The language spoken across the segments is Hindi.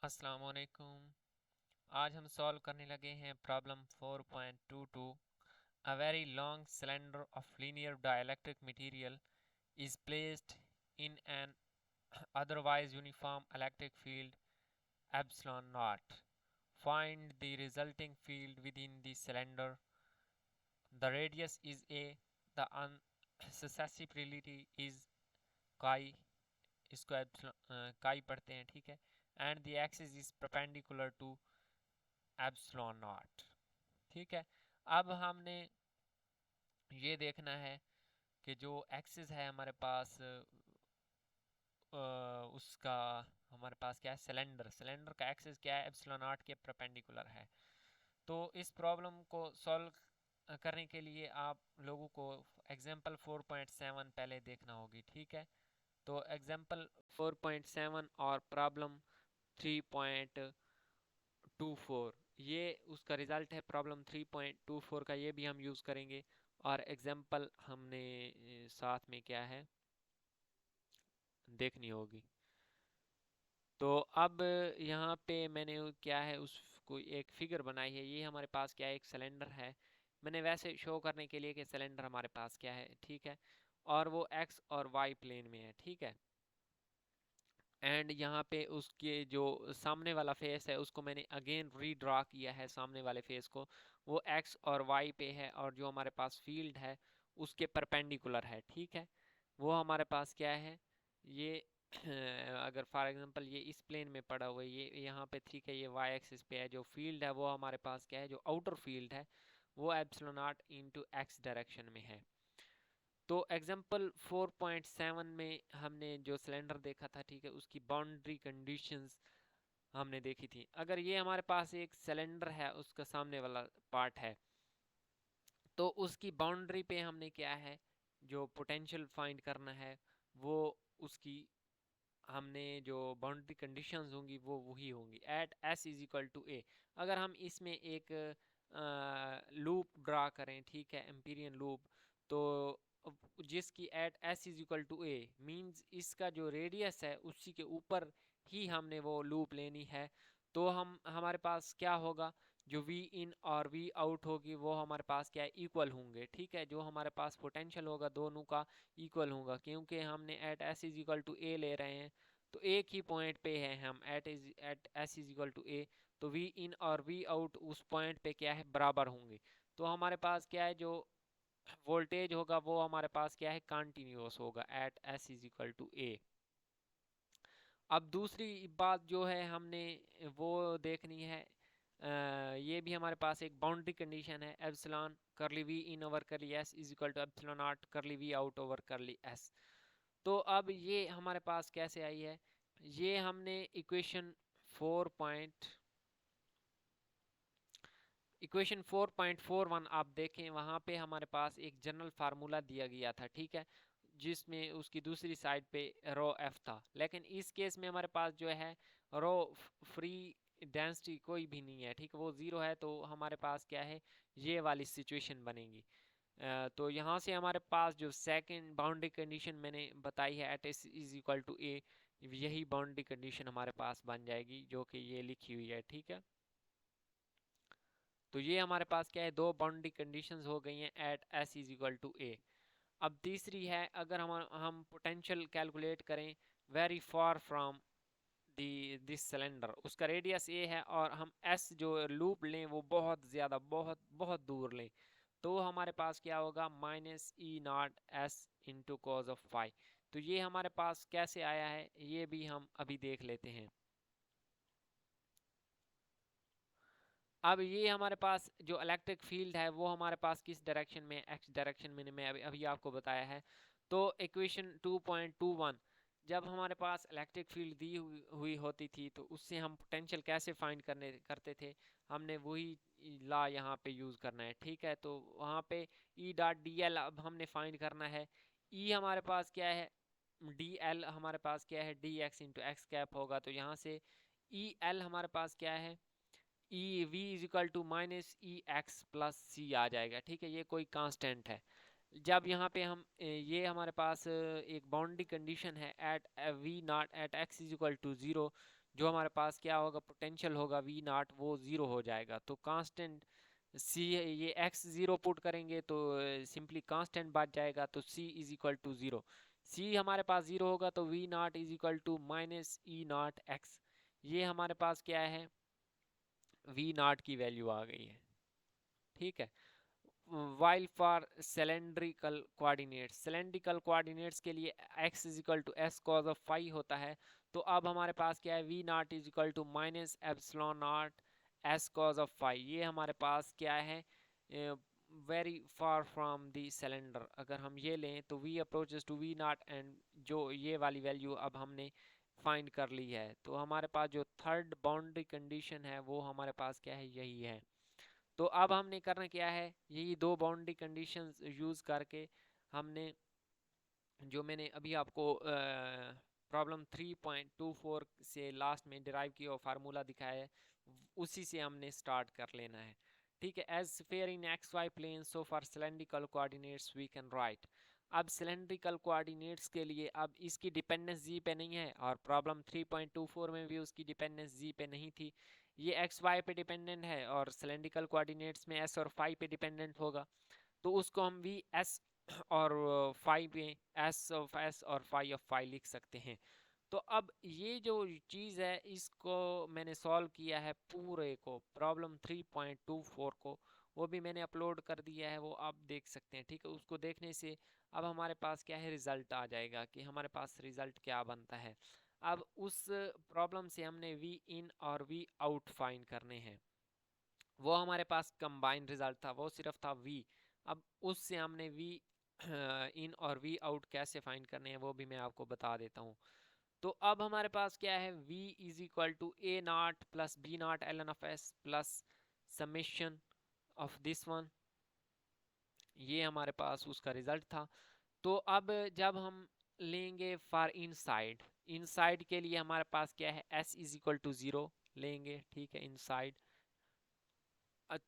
अस्सलामुअलैकुम। आज हम सॉल्व करने लगे हैं problem 4.22। A very long cylinder of linear dielectric material is placed in an otherwise uniform electric field epsilon naught. Find the resulting field within the cylinder. The radius is a, the unsusceptibility is chi, इसको chi पढ़ते हैं, ठीक है, and the axis is perpendicular to epsilon not. ठीक है, अब हमने ये देखना है कि जो एक्सिस है हमारे पास उसका हमारे पास क्या है, सिलेंडर सिलेंडर का एक्सिस क्या है, एप्सिलॉन नॉट के परपेंडिकुलर है। तो इस प्रॉब्लम को सॉल्व करने के लिए आप लोगों को एग्जांपल 4.7 पहले देखना होगी। ठीक है, तो एग्जांपल 4.7 और प्रॉब्लम 3.24 ये उसका रिजल्ट है। प्रॉब्लम 3.24 का ये भी हम यूज़ करेंगे और एग्जाम्पल हमने साथ में क्या है देखनी होगी। तो अब यहाँ पे मैंने क्या है उसको एक फिगर बनाई है। ये हमारे पास क्या है, एक सिलेंडर है। मैंने वैसे शो करने के लिए कि सिलेंडर हमारे पास क्या है, ठीक है, और वो एक्स और वाई प्लेन में है। ठीक है, एंड यहाँ पे उसके जो सामने वाला फेस है उसको मैंने अगेन रीड्रा किया है, सामने वाले फेस को, वो एक्स और वाई पे है और जो हमारे पास फील्ड है उसके परपेंडिकुलर है। ठीक है, वो हमारे पास क्या है, ये अगर फॉर एग्जांपल ये इस प्लेन में पड़ा हुआ है, ये यहाँ पे, ठीक है, ये वाई एक्सिस पे है। जो फील्ड है वो हमारे पास क्या है, जो आउटर फील्ड है वो epsilon not into x direction में है। तो एग्जाम्पल 4.7 में हमने जो सिलेंडर देखा था, ठीक है, उसकी बाउंड्री कंडीशंस हमने देखी थी। अगर ये हमारे पास एक सिलेंडर है, उसका सामने वाला पार्ट है, तो उसकी बाउंड्री पे हमने क्या है, जो पोटेंशियल फाइंड करना है वो उसकी हमने जो बाउंड्री कंडीशंस होंगी वो वही होंगी at S is equal to A. अगर हम इसमें एक लूप ड्रा करें, ठीक है, एम्पीरियन लूप, तो जिसकी at S is equal to A means इसका जो रेडियस है उसी के ऊपर ही हमने वो लूप लेनी है। तो हमारे पास क्या होगा, जो वी इन और वी आउट होगी वो हमारे पास क्या है, इक्वल होंगे। ठीक है, जो हमारे पास पोटेंशियल होगा दोनों का इक्वल होगा, क्योंकि हमने at S is equal to A ले रहे हैं, तो एक ही पॉइंट पे है हम, at S is equal to A, तो वी इन और वी आउट उस पॉइंट पे क्या है, बराबर होंगे। तो हमारे पास क्या है, जो वोल्टेज होगा वो हमारे पास क्या है, कंटिन्यूअस होगा at S is equal to A. अब दूसरी बात जो है हमने वो देखनी है, ये भी हमारे पास एक बाउंड्री कंडीशन है, epsilon curly V in over curly S is equal to epsilon not curly V out over curly S. तो अब ये हमारे पास कैसे आई है, ये हमने इक्वेशन 4.41 आप देखें, वहाँ पे हमारे पास एक जनरल फार्मूला दिया गया था, ठीक है, जिसमें उसकी दूसरी साइड पे रो एफ था। लेकिन इस केस में हमारे पास जो है रो फ्री डेंसिटी कोई भी नहीं है, ठीक है, वो ज़ीरो है। तो हमारे पास क्या है, ये वाली सिचुएशन बनेगी। तो यहाँ से हमारे पास जो सेकंड बाउंड्री कंडीशन मैंने बताई है at S is equal to A, यही बाउंड्री कंडीशन हमारे पास बन जाएगी जो कि ये लिखी हुई है। ठीक है, तो ये हमारे पास क्या है, दो बाउंड्री कंडीशंस हो गई हैं at S is equal to A. अब तीसरी है, अगर हम पोटेंशियल कैलकुलेट करें very far from the this cylinder, उसका रेडियस ए है और हम एस जो लूप लें वो बहुत ज़्यादा बहुत बहुत दूर लें, तो हमारे पास क्या होगा, minus E naught S into cos of phi. तो ये हमारे पास कैसे आया है ये भी हम अभी देख लेते हैं। अब ये हमारे पास जो इलेक्ट्रिक फील्ड है वो हमारे पास किस डायरेक्शन में, एक्स डायरेक्शन में मैं अभी आपको बताया है। तो इक्वेशन 2.21, जब हमारे पास इलेक्ट्रिक फील्ड दी हुई होती थी तो उससे हम पोटेंशियल कैसे फाइंड करते थे, हमने वही लॉ यहाँ पे यूज़ करना है। ठीक है, तो वहाँ पे ई डॉट डी एल अब हमने फाइंड करना है। ई हमारे पास क्या है, डी एल हमारे पास क्या है, D x into x cap होगा। तो यहाँ से ई एल हमारे पास क्या है, E V is equal to minus E X plus C आ जाएगा। ठीक है, ये कोई कांस्टेंट है। जब यहाँ पे हम ये हमारे पास एक बाउंड्री कंडीशन है at V naught at X is equal to zero, जो हमारे पास क्या होगा, पोटेंशियल होगा वी नॉट, वो ज़ीरो हो जाएगा। तो कांस्टेंट सी, ये एक्स ज़ीरो पुट करेंगे तो सिंपली कांस्टेंट बच जाएगा, तो C is equal to zero. C हमारे पास ज़ीरो होगा तो V naught is equal to minus E naught X. ये हमारे पास क्या है, वी नॉट की वैल्यू आ गई है। ठीक है। While for cylindrical coordinates, cylindrical coordinates के लिए x is equal to S cos of phi होता है। तो अब हमारे पास क्या है, V naught is equal to minus epsilon naught S cos of phi. ये हमारे पास क्या है, very far from the cylinder. अगर हम ये लें तो v approaches to V naught, and जो ये वाली वैल्यू अब हमने फाइंड कर ली है, तो हमारे पास जो थर्ड बाउंड्री कंडीशन है वो हमारे पास क्या है, यही है। तो अब हमने करना क्या है, यही दो बाउंड्री कंडीशंस यूज करके हमने, जो मैंने अभी आपको प्रॉब्लम 3.24 से लास्ट में डिराइव किया और फार्मूला दिखाया है, उसी से हमने स्टार्ट कर लेना है। ठीक है। As sphere in X Y plane, so for cylindrical coordinates we can write. अब सिलेंड्रिकल कोऑर्डिनेट्स के लिए अब इसकी डिपेंडेंस जी पे नहीं है, और प्रॉब्लम 3.24 में भी उसकी डिपेंडेंस जी पे नहीं थी। ये एक्स वाई पे डिपेंडेंट है, और सिलेंड्रिकल कोऑर्डिनेट्स में एस और फाई पे डिपेंडेंट होगा। तो उसको हम वी एस और फाई में एस ऑफ एस और फाई ऑफ फाई लिख सकते हैं। तो अब ये जो चीज़ है, इसको मैंने सॉल्व किया है पूरे को, प्रॉब्लम 3.24 को, वो भी मैंने अपलोड कर दिया है, वो आप देख सकते हैं। ठीक है। उसको देखने से अब हमारे पास क्या है, रिजल्ट आ जाएगा कि हमारे पास रिजल्ट क्या बनता है। अब उस प्रॉब्लम से हमने वी इन और वी आउट फाइंड करने हैं। वो हमारे पास कंबाइंड रिजल्ट था, वो सिर्फ था वी। अब उससे हमने वी इन और वी आउट कैसे फाइंड करने हैं वो भी मैं आपको बता देता हूँ। तो अब हमारे पास क्या है, v is equal to A naught plus B naught L N of S plus summation of this one. ये हमारे पास उसका रिजल्ट था। तो अब जब हम लेंगे फॉर इनसाइड, इनसाइड के लिए हमारे पास क्या है, s is equal to zero लेंगे। ठीक है। इनसाइड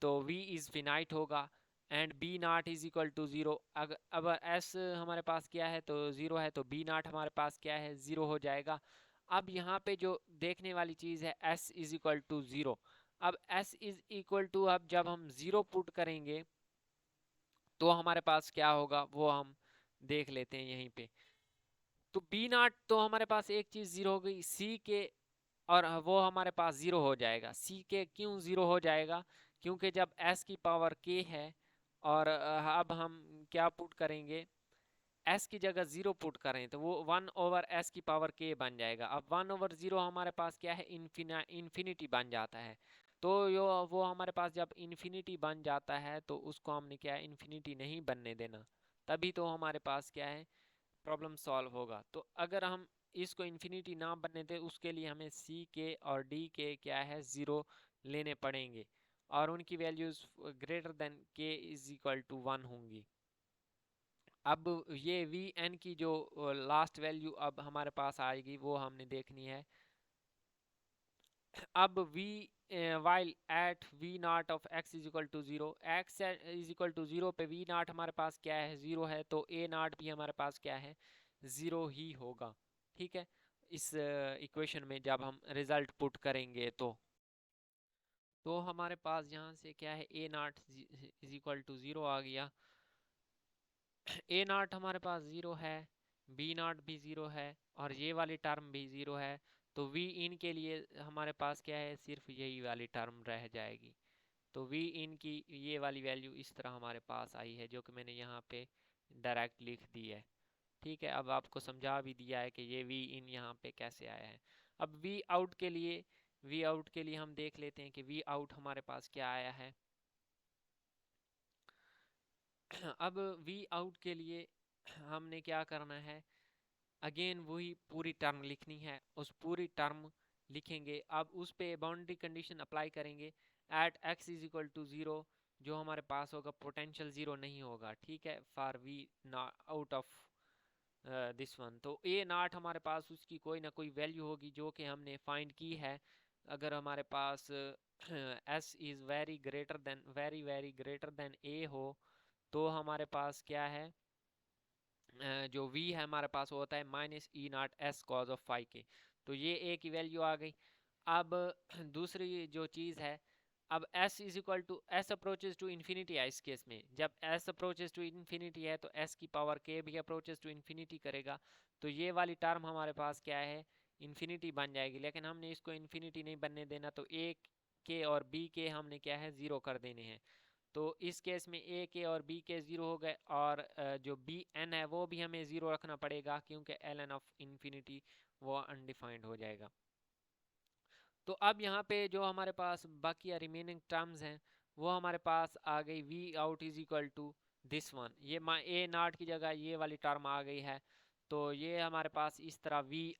तो v इज फिनाइट होगा, and b naught is equal to zero. अगर अब s हमारे पास क्या है, तो ज़ीरो है, तो b नॉट हमारे पास क्या है, ज़ीरो हो जाएगा। अब यहाँ पे जो देखने वाली चीज़ है, s is equal to zero. अब s इज इक्वल टू, अब जब हम ज़ीरो पुट करेंगे तो हमारे पास क्या होगा, वो हम देख लेते हैं यहीं पे। तो बी नॉट तो हमारे पास एक चीज़ ज़ीरो हो गई, सी के, और वो हमारे पास ज़ीरो हो जाएगा। सी के क्यों ज़ीरो हो जाएगा, क्योंकि जब एस की पावर के है, और अब हम क्या पुट करेंगे, एस की जगह ज़ीरो पुट करें तो वो 1/s की पावर के बन जाएगा। अब 1/0 हमारे पास क्या है, इन्फिनिटी बन जाता है। तो यो वो हमारे पास जब इन्फिनिटी बन जाता है तो उसको हमने क्या है, इन्फिनिटी नहीं बनने देना, तभी तो हमारे पास क्या है, प्रॉब्लम सॉल्व होगा। तो अगर हम इसको इन्फिनिटी ना बनने दें, उसके लिए हमें सी के और डी के क्या है, ज़ीरो लेने पड़ेंगे, और उनकी वैल्यूज़ ग्रेटर देन के इज इक्वल टू 1 होंगी। अब ये वी एन की जो लास्ट वैल्यू अब हमारे पास आएगी वो हमने देखनी है। अब v while at v naught of x is equal to zero, x is equal to zero पे v नॉट हमारे पास क्या है, ज़ीरो है, तो a नॉट भी हमारे पास क्या है, ज़ीरो ही होगा। ठीक है। इस इक्वेशन में जब हम रिजल्ट पुट करेंगे तो हमारे पास यहाँ से क्या है, a not is equal to zero आ गया, ए नॉट हमारे पास ज़ीरो है, बी नॉट भी ज़ीरो है, और ये वाली टर्म भी ज़ीरो है। तो वी इन के लिए हमारे पास क्या है, सिर्फ यही वाली टर्म रह जाएगी। तो वी इन की ये वाली वैल्यू इस तरह हमारे पास आई है, जो कि मैंने यहाँ पे डायरेक्ट लिख दी है। ठीक है। अब आपको समझा भी दिया है कि ये वी इन यहाँ पे कैसे आया है। अब वी आउट के लिए हम देख लेते हैं कि वी आउट हमारे पास क्या आया है। अब वी आउट के लिए हमने क्या करना है, अगेन वही पूरी टर्म लिखनी है, उस पूरी टर्म लिखेंगे। अब उस पे बाउंड्री कंडीशन अप्लाई करेंगे, at x is equal to zero, जो हमारे पास होगा पोटेंशियल ज़ीरो नहीं होगा। ठीक है। For V out of this one, तो ए नॉट हमारे पास उसकी कोई ना कोई वैल्यू होगी जो कि हमने फाइंड की है। अगर हमारे पास s is very very greater than a हो, तो हमारे पास क्या है, जो v है हमारे पास वो होता है minus E naught S cos of phi के। तो ये a की वैल्यू आ गई। अब दूसरी जो चीज़ है, अब s is equal to s approaches to infinity है। इस केस में जब s अप्रोचेज टू इन्फिनिटी है तो s की पावर k भी अप्रोचेज टू इन्फिनिटी करेगा, तो ये वाली टर्म हमारे पास क्या है, इन्फिनिटी बन जाएगी। लेकिन हमने इसको इन्फिनिटी नहीं बनने देना, तो a k और b के हमने क्या है, ज़ीरो कर देने हैं। तो इस केस में a के और b के ज़ीरो हो गए, और जो b n है वो भी हमें ज़ीरो रखना पड़ेगा, क्योंकि ln ऑफ इन्फिनिटी वो अनडिफाइंड हो जाएगा। तो अब यहाँ पे जो हमारे पास बाकी रिमेनिंग टर्म्स हैं, वो हमारे पास आ गई v out is equal to this one, ये a नॉट की जगह ये वाली टर्म आ गई है। तो ये हमारे पास इस तरह v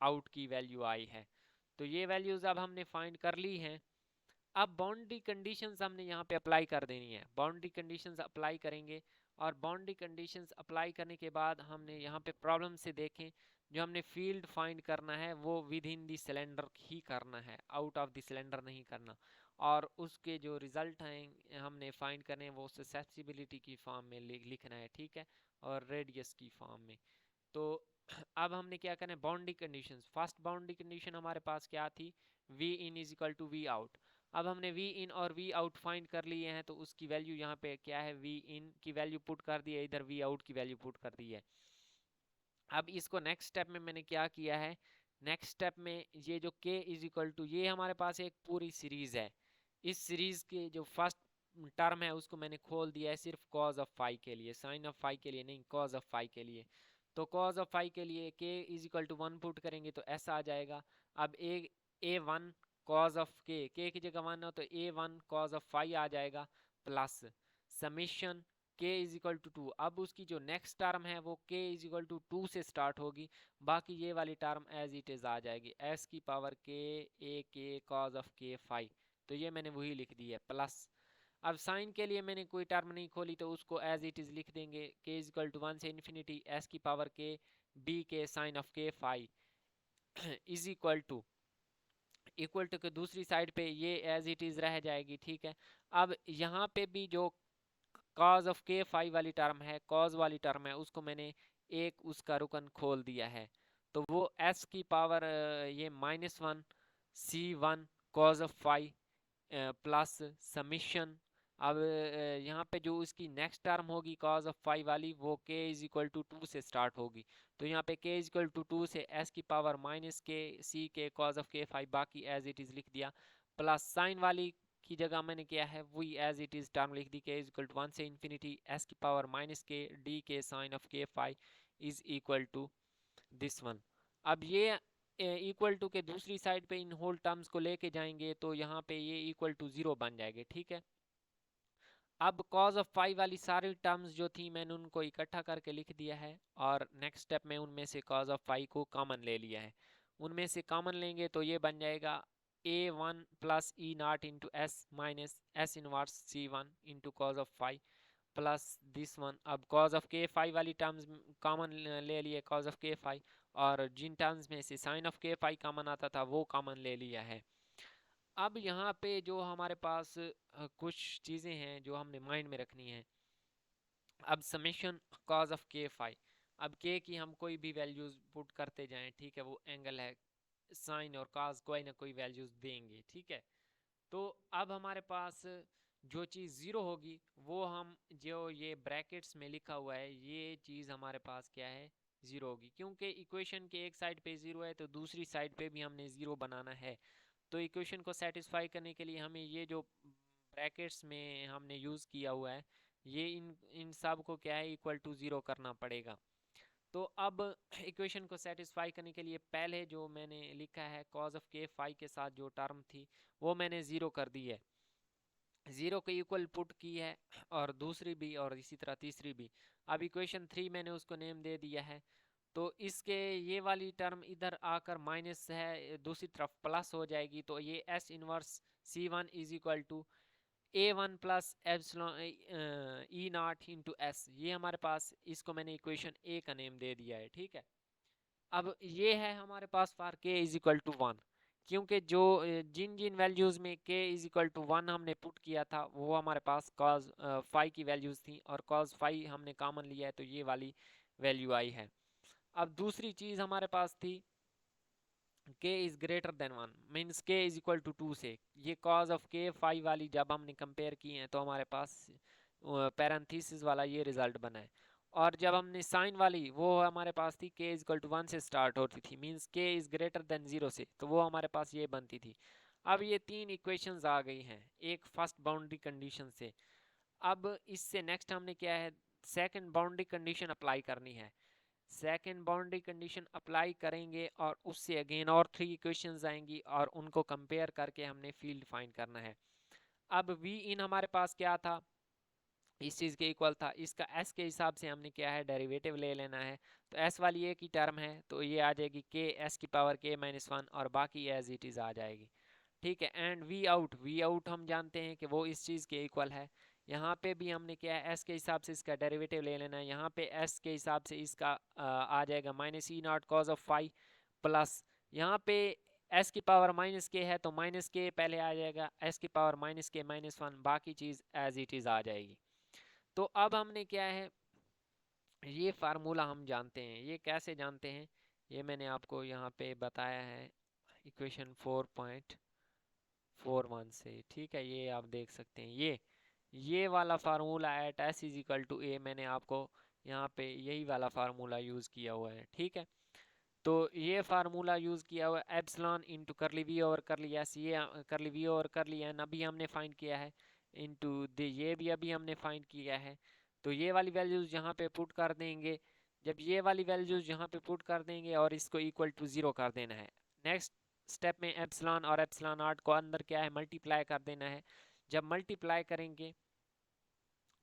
आउट की वैल्यू आई है। तो ये वैल्यूज अब हमने फाइंड कर ली हैं। अब बाउंड्री कंडीशंस हमने यहाँ पे अप्लाई कर देनी है। बाउंड्री कंडीशंस अप्लाई करेंगे, और बाउंड्री कंडीशंस अप्लाई करने के बाद हमने यहाँ पे प्रॉब्लम से देखें, जो हमने फील्ड फाइंड करना है वो विद इन दी सिलेंडर ही करना है, आउट ऑफ द सिलेंडर नहीं करना। और उसके जो रिजल्ट हैं हमने फाइंड करने हैं वो ससेप्सिबिलिटी की फॉर्म में लिखना है, ठीक है, और रेडियस की फॉर्म में। तो अब हमने क्या करना है, boundary conditions. First boundary condition हमारे पास क्या थी, V in is equal to V out. अब हमने वी इन और वी आउट फाइंड कर लिए हैं, तो उसकी वैल्यू यहाँ पे क्या है, वी इन की वैल्यू पुट कर दी है, इधर वी आउट की वैल्यू पुट कर दी है। अब इसको नेक्स्ट स्टेप में मैंने क्या किया है, नेक्स्ट स्टेप में ये जो k इज इक्वल टू, ये हमारे पास एक पूरी सीरीज है। इस सीरीज के जो फर्स्ट टर्म है उसको मैंने खोल दिया है सिर्फ कॉज ऑफ फाई के लिए, साइन ऑफ फाई के लिए नहीं, कॉज ऑफ फाई के लिए। तो कॉज ऑफ फाई के लिए k is equal to 1 put करेंगे तो ऐसा आ जाएगा। अब A one cos of k की जगह 1 हो तो a1 कॉज ऑफ फाई आ जाएगा, plus summation k is equal to 2। अब उसकी जो नेक्स्ट टर्म है वो k इज इक्वल टू 2 से स्टार्ट होगी, बाकी ये वाली टर्म एज इट इज आ जाएगी, s की power k a k cos of k phi. तो ये मैंने वही लिख दी है, प्लस अब साइन के लिए मैंने कोई टर्म नहीं खोली, तो उसको एज इट इज लिख देंगे, k इज इक्वल टू 1 से इन्फिनिटी s की power k b k sine of k phi is equal to के दूसरी साइड पे ये एज इट इज रह जाएगी, ठीक है। अब यहाँ पे भी जो कॉज ऑफ के फाई वाली टर्म है, कॉज वाली टर्म है, उसको मैंने एक उसका रुकन खोल दिया है, तो वो s की पावर ये -1 c1 cos of phi plus summation. अब यहाँ पे जो इसकी नेक्स्ट टर्म होगी कॉज ऑफ फाई वाली, वो k इज इक्वल टू 2 से स्टार्ट होगी, तो यहाँ पे k इज इक्वल टू 2 से s की power -k c k cos of k phi, बाकी एज इट इज लिख दिया, प्लस साइन वाली की जगह मैंने किया है वही एज इट इज टर्म लिख दी, k इज इक्वल टू 1 से इन्फिनिटी s की power -k d k sine of k phi is equal to this one. अब ये इक्वल टू के दूसरी साइड पे इन होल टर्म्स को लेके जाएंगे, तो यहाँ पे ये इक्वल टू 0 बन जाएंगे, ठीक है। अब कॉज ऑफ फाई वाली सारी टर्म्स जो थी मैंने उनको इकट्ठा करके लिख दिया है, और नेक्स्ट स्टेप में उनमें से कॉज ऑफ फाई को कॉमन ले लिया है। उनमें से कॉमन लेंगे तो ये बन जाएगा a1 plus E naught into S minus S inverse c1 into cos of phi plus this one. अब कॉज ऑफ के फाई वाली टर्म्स कॉमन ले लिए, कॉज ऑफ के फाई, और जिन टर्म्स में से sign of K phi common आता था वो कॉमन ले लिया है। अब यहाँ पे जो हमारे पास कुछ चीज़ें हैं जो हमने माइंड में रखनी है। अब summation cause of K phi, अब के की हम कोई भी वैल्यूज पुट करते जाएं, ठीक है, वो एंगल है, साइन और कॉज कोई ना कोई वैल्यूज देंगे, ठीक है। तो अब हमारे पास जो चीज़ ज़ीरो होगी वो हम, जो ये ब्रैकेट्स में लिखा हुआ है ये चीज़ हमारे पास क्या है, ज़ीरो होगी, क्योंकि इक्वेशन के एक साइड पे ज़ीरो है तो दूसरी साइड पे भी हमने ज़ीरो बनाना है। तो इक्वेशन को सेटिस्फाई करने के लिए हमें ये जो ब्रैकेट्स में हमने यूज़ किया हुआ है, ये इन सब को क्या है, इक्वल टू ज़ीरो करना पड़ेगा। तो अब इक्वेशन को सेटिस्फाई करने के लिए पहले जो मैंने लिखा है कॉज ऑफ के फाई के साथ जो टर्म थी वो मैंने ज़ीरो कर दी है, ज़ीरो के इक्वल पुट की है, और दूसरी भी और इसी तरह तीसरी भी। अब इक्वेशन 3 मैंने उसको नेम दे दिया है, तो इसके ये वाली टर्म इधर आकर माइनस है, दूसरी तरफ प्लस हो जाएगी, तो ये S inverse c1 is equal to a1 plus epsilon E naught into S, ये हमारे पास, इसको मैंने इक्वेशन ए का नेम दे दिया है, ठीक है। अब ये है हमारे पास for k is equal to 1, क्योंकि जो जिन जिन वैल्यूज़ में k इज इक्वल टू 1 हमने पुट किया था वो हमारे पास कॉज फाई की वैल्यूज़ थी, और कॉज फाई हमने कॉमन लिया है तो ये वाली वैल्यू आई है। अब दूसरी चीज़ हमारे पास थी k is greater than 1 means k is equal to 2 से, ये कॉज ऑफ k फाई वाली जब हमने कंपेयर की है तो हमारे पास पैरेंथेसिस वाला ये रिजल्ट बना है। और जब हमने साइन वाली वो हमारे पास थी k इज इक्वल टू 1 से स्टार्ट होती थी means k is greater then 0 से, तो वो हमारे पास ये बनती थी। अब ये तीन इक्वेशंस आ गई हैं एक फर्स्ट बाउंड्री कंडीशन से। अब इससे नेक्स्ट हमने क्या है, सेकंड बाउंड्री कंडीशन अप्लाई करनी है। सेकंड बाउंड्री कंडीशन अप्लाई करेंगे और उससे अगेन और थ्री इक्वेशंस आएंगी और उनको कंपेयर करके हमने फील्ड फाइंड करना है। अब वी इन हमारे पास क्या था, इस चीज़ के इक्वल था, इसका एस के हिसाब से हमने क्या है डेरिवेटिव ले लेना है। तो एस वाली एक ही टर्म है तो ये आ जाएगी के एस की पावर के माइनस 1 और बाकी एज इट इज़ आ जाएगी। ठीक है, एंड वी आउट हम जानते हैं कि वो इस चीज़ के इक्वल है। यहाँ पे भी हमने क्या है एस के हिसाब से इसका डेरिवेटिव ले लेना है। यहाँ पे एस के हिसाब से इसका आ जाएगा minus E naught cos of phi plus यहाँ पे एस की पावर माइनस के है तो माइनस के पहले आ जाएगा, एस की पावर माइनस के माइनस 1 बाकी चीज़ एज इट इज़ आ जाएगी। तो अब हमने क्या है ये फार्मूला हम जानते हैं, ये कैसे जानते हैं ये मैंने आपको यहाँ पे बताया है इक्वेशन 4.41 से। ठीक है, ये आप देख सकते हैं ये वाला formula at S is equal to A, मैंने आपको यहाँ पे यही वाला फार्मूला यूज़ किया हुआ है। ठीक है, तो ये फार्मूला यूज़ किया हुआ है एप्सिलॉन इंटू करली वी ओवर करली एस, ये करली वी ओवर करली एन अभी हमने फाइंड किया है इंटू द ये भी अभी हमने फाइंड किया है। तो ये वाली वैल्यूज़ यहाँ पे पुट कर देंगे, जब ये वाली वैल्यूज़ यहाँ पे पुट कर देंगे और इसको इक्वल टू 0 कर देना है। नेक्स्ट स्टेप में एप्सिलॉन और एप्सिलॉन नॉट को अंदर क्या है मल्टीप्लाई कर देना है। जब मल्टीप्लाई करेंगे,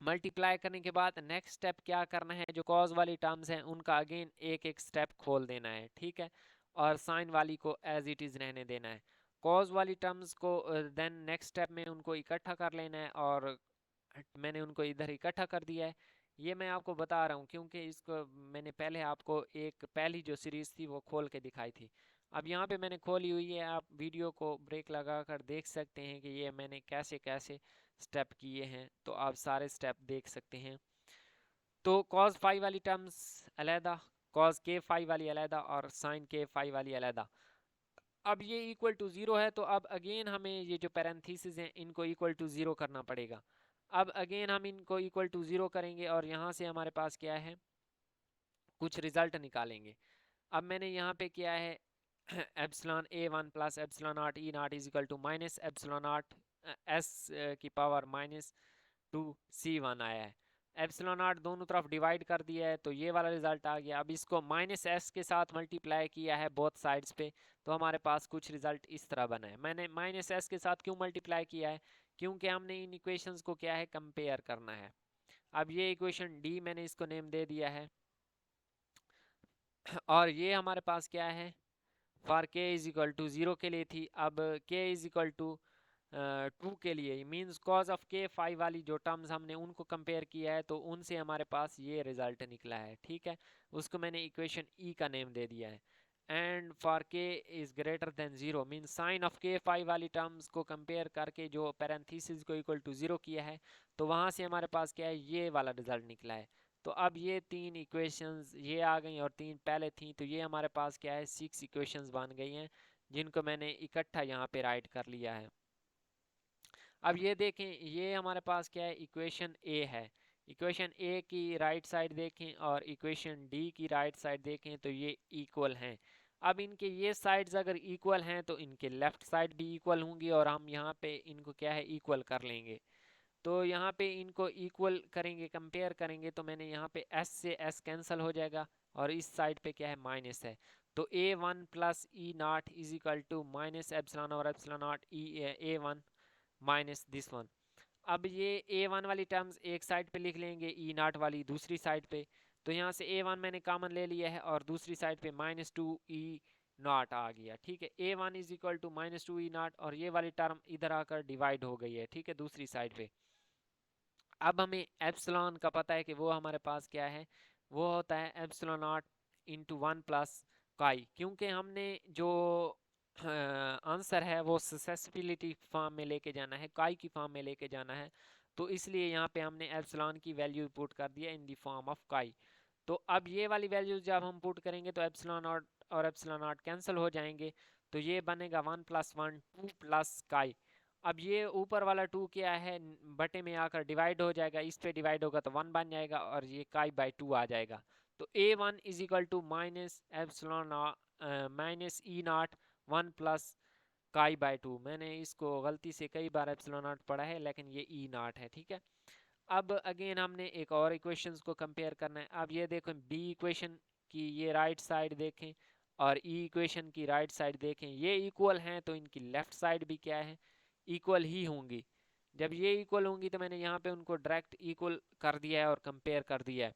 मल्टीप्लाई करने के बाद नेक्स्ट स्टेप क्या करना है, जो कॉज वाली टर्म्स हैं उनका अगेन एक एक स्टेप खोल देना है। ठीक है, और साइन वाली को एज इट इज़ रहने देना है। कॉज वाली टर्म्स को देन नेक्स्ट स्टेप में उनको इकट्ठा कर लेना है और मैंने उनको इधर इकट्ठा कर दिया है। ये मैं आपको बता रहा हूँ क्योंकि इसको मैंने पहले आपको एक पहली जो सीरीज़ थी वो खोल के दिखाई थी। अब यहाँ पे मैंने खोली हुई है, आप वीडियो को ब्रेक लगा कर देख सकते हैं कि ये मैंने कैसे कैसे स्टेप किए हैं, तो आप सारे स्टेप देख सकते हैं। तो कॉज फाई वाली टर्म्स अलहदा, कॉज के फाई वाली अलहदा और साइन के फाई वाली अलहदा। अब ये इक्वल टू 0 है तो अब अगेन हमें ये जो पैरेंथेसिस हैं इनको इक्वल टू 0 करना पड़ेगा। अब अगेन हम इनको इक्वल टू 0 करेंगे और यहाँ से हमारे पास क्या है कुछ रिजल्ट निकालेंगे। अब मैंने यहाँ पे किया है epsilon A1 plus epsilon naught E not is equal to minus epsilon naught S की पावर माइनस 2c1 आया है। एप्सिलॉन नॉट दोनों तरफ डिवाइड कर दिया है तो ये वाला रिजल्ट आ गया। अब इसको माइनस एस के साथ मल्टीप्लाई किया है बोथ साइड्स पे तो हमारे पास कुछ रिजल्ट इस तरह बना है। मैंने माइनस एस के साथ क्यों मल्टीप्लाई किया है, क्योंकि हमने इन इक्वेशंस को क्या है कंपेयर करना है। अब ये इक्वेशन डी मैंने इसको नेम दे दिया है और ये हमारे पास क्या है फॉर के इज इक्वल टू 0 के लिए थी। अब के इज इक्वल टू 2 के लिए मीन्स कॉज ऑफ के फाइव वाली जो टर्म्स हमने उनको कंपेयर किया है तो उनसे हमारे पास ये रिजल्ट निकला है। ठीक है, उसको मैंने इक्वेशन ई का नेम दे दिया है। एंड फॉर के is greater then 0 means sign of के फाइव वाली टर्म्स को कंपेयर करके जो पैरेंथेसिस को इक्वल टू 0 किया है तो वहाँ से हमारे पास क्या है ये वाला रिजल्ट निकला है। तो अब ये तीन इक्वेशंस ये आ गई और तीन पहले थी तो ये हमारे पास क्या है 6 इक्वेशंस बन गई हैं जिनको मैंने इकट्ठा यहाँ पे राइट कर लिया है। अब ये देखें ये हमारे पास क्या है इक्वेशन ए है। इक्वेशन ए की राइट साइड देखें और इक्वेशन डी की राइट साइड देखें तो ये इक्वल हैं। अब इनके ये साइड्स अगर इक्वल हैं तो इनके लेफ्ट साइड भी इक्वल होंगी और हम यहाँ पे इनको क्या है इक्वल कर लेंगे। तो यहाँ पे इनको इक्वल करेंगे कंपेयर करेंगे तो मैंने यहाँ पे s से s कैंसिल हो जाएगा और इस साइड पे क्या है माइनस है। तो a1 plus E not is equal to minus epsilon और epsilon not a1 minus this one. अब ये a1 वाली टर्म्स एक साइड पे लिख लेंगे ई नॉट वाली दूसरी साइड पे। तो यहाँ से a1 मैंने कॉमन ले लिया है और दूसरी साइड पे माइनस 2 ई नॉट आ गया। ठीक है, a1 is equal to minus 2 E naught और ये वाली टर्म इधर आकर डिवाइड हो गई है। ठीक है, दूसरी साइड पे। अब हमें एप्सिलॉन का पता है कि वो हमारे पास क्या है, वो होता है epsilon not into 1 plus chi, क्योंकि हमने जो आंसर है वो ससेसिबिलिटी फॉर्म में लेके जाना है, काई की फॉर्म में लेके जाना है। तो इसलिए यहाँ पे हमने एप्सिलॉन की वैल्यू पुट कर दिया इन द फॉर्म ऑफ काई। तो अब ये वाली वैल्यू जब हम पुट करेंगे तो एप्सिलॉन नॉट और एप्सिलॉन नॉट कैंसिल हो जाएंगे, तो ये बनेगा 1 + 1 2 + काई। अब ये ऊपर वाला 2 क्या है, बटे में आकर डिवाइड हो जाएगा, इस पे डिवाइड होगा तो 1 बन जाएगा और ये काई बाई 2 आ जाएगा। तो A1 = minus epsilon minus E not 1 + काई बाई 2। मैंने इसको गलती से कई बार एप्सिलॉन नॉट पढ़ा है, लेकिन ये ई नॉट है, ठीक है। अब अगेन हमने एक और इक्वेशंस को कंपेयर करना है। अब ये देखो बी इक्वेशन की ये राइट साइड देखें और ई इक्वेशन की राइट साइड देखें, ये इक्वल हैं तो इनकी लेफ्ट साइड भी क्या है, इक्वल ही होंगी। जब ये इक्वल होंगी तो मैंने यहाँ पे उनको डायरेक्ट इक्वल कर दिया है और कंपेयर कर दिया है।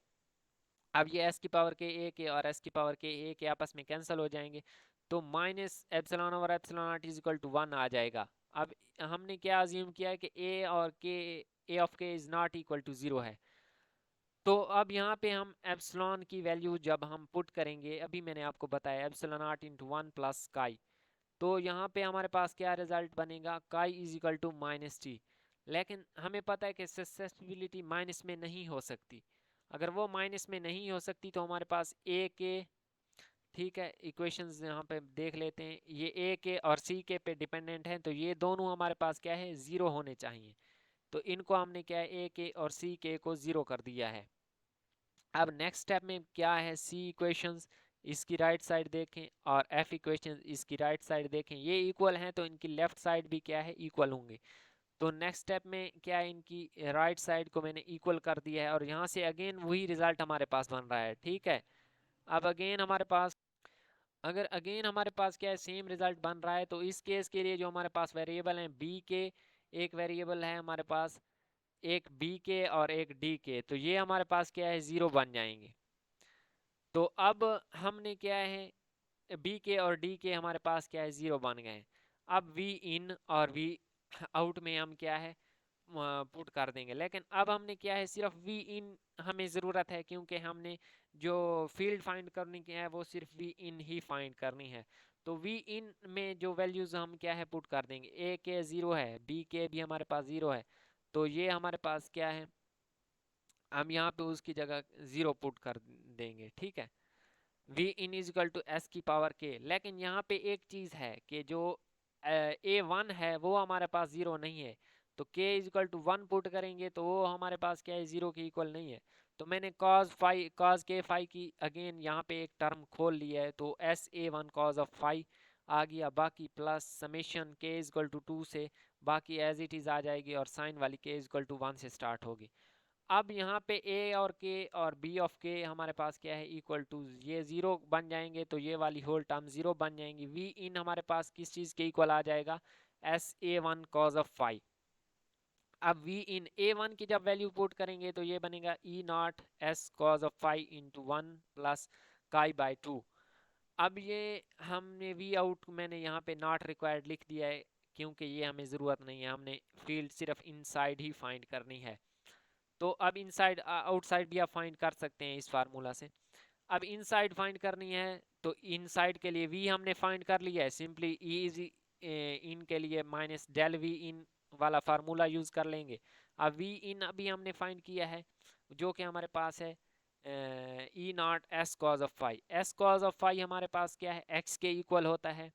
अब ये s की पावर के a के और s की पावर के a के आपस में कैंसिल हो जाएंगे, तो minus epsilon over epsilon not = 1 आ जाएगा। अब हमने क्या अज्यूम किया है कि a और k, a of k is not equal to 0 है। तो अब यहाँ पे हम एप्सिलॉन की वैल्यू जब हम पुट करेंगे, अभी मैंने आपको बताया एप्सिलॉन नॉट × 1 + काई, तो यहाँ पे हमारे पास क्या रिजल्ट बनेगा, काई = -t। लेकिन हमें पता है कि ससेप्टिबिलिटी माइनस में नहीं हो सकती। अगर वो माइनस में नहीं हो सकती तो हमारे पास ए के, ठीक है, इक्वेशंस यहाँ पे देख लेते हैं, ये ए के और सी के पे डिपेंडेंट हैं, तो ये दोनों हमारे पास क्या है, 0 होने चाहिए। तो इनको हमने क्या है, ए के और सी के को 0 कर दिया है। अब नेक्स्ट स्टेप में क्या है, सी इक्वेशंस इसकी राइट साइड देखें और एफ इक्वेशन इसकी राइट साइड देखें, ये इक्वल हैं तो इनकी लेफ्ट साइड भी क्या है, इक्वल होंगे। तो नेक्स्ट स्टेप में क्या है, इनकी राइट साइड को मैंने इक्वल कर दिया है और यहाँ से अगेन वही रिजल्ट हमारे पास बन रहा है, ठीक है। अब अगेन हमारे पास, अगर अगेन हमारे पास क्या है, सेम रिजल्ट बन रहा है, तो इस केस के लिए जो हमारे पास वेरिएबल हैं, बी के एक वेरिएबल है हमारे पास, एक बी के और एक डी के, तो ये हमारे पास क्या है, 0 बन जाएंगे। तो अब हमने क्या है, बी के और डी के हमारे पास क्या है, 0 बन गए। अब वी इन और वी आउट में हम क्या है, पुट कर देंगे। लेकिन अब हमने क्या है, सिर्फ वी इन हमें ज़रूरत है, क्योंकि हमने जो फील्ड फाइंड करनी की है वो सिर्फ वी इन ही फाइंड करनी है। तो वी इन में जो वैल्यूज हम क्या है, पुट कर देंगे। ए के 0 है, बी के भी हमारे पास 0 है, तो ये हमारे पास क्या है, हम यहाँ पे उसकी जगह 0 पुट कर देंगे, ठीक है। वी इन = s की पावर k। लेकिन यहाँ पे एक चीज़ है कि जो a1 है वो हमारे पास 0 नहीं है, तो k = 1 पुट करेंगे तो वो हमारे पास क्या है, 0 के इक्वल नहीं है। तो मैंने cos k phi की अगेन यहाँ पे एक टर्म खोल लिया है, तो sa1 cos of phi आ गया, बाकी प्लस समेशन k = 2 से बाकी एज इट इज़ आ जाएगी और साइन वाली k = 1 से स्टार्ट होगी। अब यहाँ पे a और k और b ऑफ k हमारे पास क्या है, इक्वल टू, ये 0 बन जाएंगे तो ये वाली होल टर्म 0 बन जाएंगी। v इन हमारे पास किस चीज़ के इक्वल आ जाएगा, sa1 cos of phi। अब v इन a1 की जब वैल्यू पुट करेंगे तो ये बनेगा e not s cos of phi × 1 + काई बाई 2। अब ये हमने v आउट मैंने यहाँ पे नॉट रिक्वायर्ड लिख दिया है, क्योंकि ये हमें ज़रूरत नहीं है, हमने फील्ड सिर्फ इनसाइड ही फाइंड करनी है। तो अब इनसाइड आउटसाइड भी आप फाइंड कर सकते हैं इस फार्मूला से। अब इनसाइड फाइंड करनी है तो इनसाइड के लिए v हमने फाइंड कर लिया है, सिंपली e इज इन के लिए माइनस डेल वी इन वाला फार्मूला यूज कर लेंगे। अब v इन अभी हमने फाइंड किया है, जो कि हमारे पास है e not s cos of phi। s cos of phi हमारे पास क्या है, x के इक्वल होता है,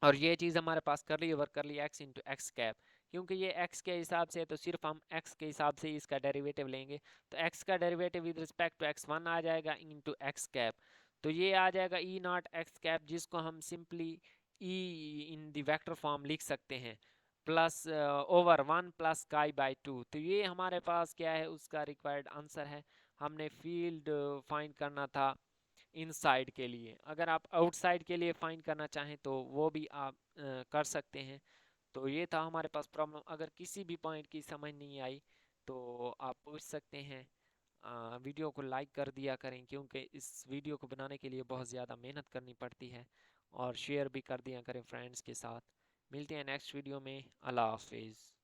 और ये चीज़ हमारे पास कर ली ओवर कर ली x इंटू एक्स कैप, क्योंकि ये x के हिसाब से है तो सिर्फ हम x के हिसाब से ही इसका डेरिवेटिव लेंगे। तो x का derivative with respect to x1 आ जाएगा इंटू एक्स कैप, तो ये आ जाएगा ई नॉट एक्स कैप, जिसको हम simply e in the vector form लिख सकते हैं, प्लस ओवर 1 + काई बाई 2। तो ये हमारे पास क्या है, उसका रिक्वायर्ड आंसर है। हमने फील्ड फाइंड करना था इनसाइड के लिए, अगर आप आउटसाइड के लिए फाइंड करना चाहें तो वो भी आप कर सकते हैं। तो ये था हमारे पास प्रॉब्लम। अगर किसी भी पॉइंट की समझ नहीं आई तो आप पूछ सकते हैं। वीडियो को लाइक कर दिया करें, क्योंकि इस वीडियो को बनाने के लिए बहुत ज़्यादा मेहनत करनी पड़ती है, और शेयर भी कर दिया करें फ्रेंड्स के साथ। मिलते हैं नेक्स्ट वीडियो में। अल्लाह हाफिज़।